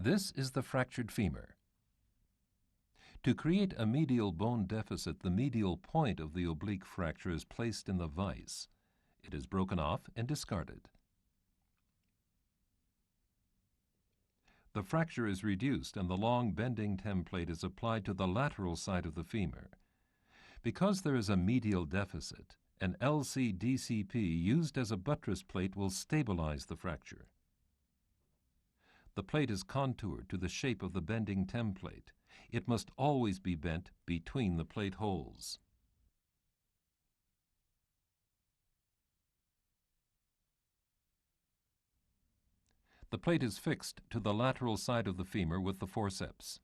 This is the fractured femur. To create a medial bone deficit, the medial point of the oblique fracture is placed in the vise. It is broken off and discarded. The fracture is reduced and the long bending template is applied to the lateral side of the femur. Because there is a medial deficit, an LC-DCP used as a buttress plate will stabilize the fracture. The plate is contoured to the shape of the bending template. It must always be bent between the plate holes. The plate is fixed to the lateral side of the femur with the forceps.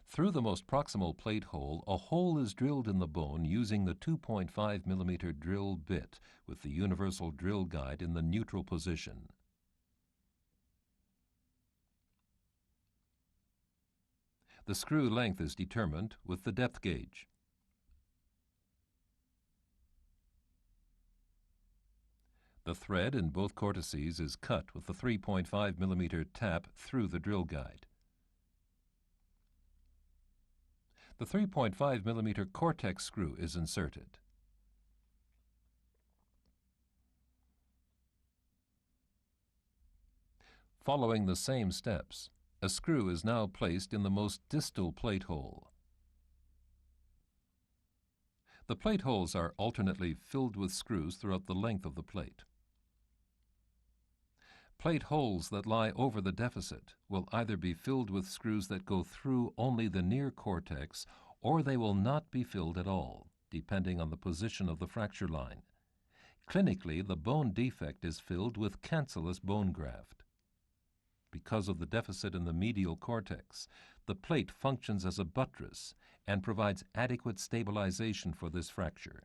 Through the most proximal plate hole, a hole is drilled in the bone using the 2.5 millimeter drill bit with the universal drill guide in the neutral position. The screw length is determined with the depth gauge. The thread in both cortices is cut with the 3.5 millimeter tap through the drill guide. The 3.5 millimeter Cortex screw is inserted. Following the same steps, a screw is now placed in the most distal plate hole. The plate holes are alternately filled with screws throughout the length of the plate. Plate holes that lie over the deficit will either be filled with screws that go through only the near cortex, or they will not be filled at all, depending on the position of the fracture line. Clinically, the bone defect is filled with cancellous bone graft. Because of the deficit in the medial cortex, the plate functions as a buttress and provides adequate stabilization for this fracture.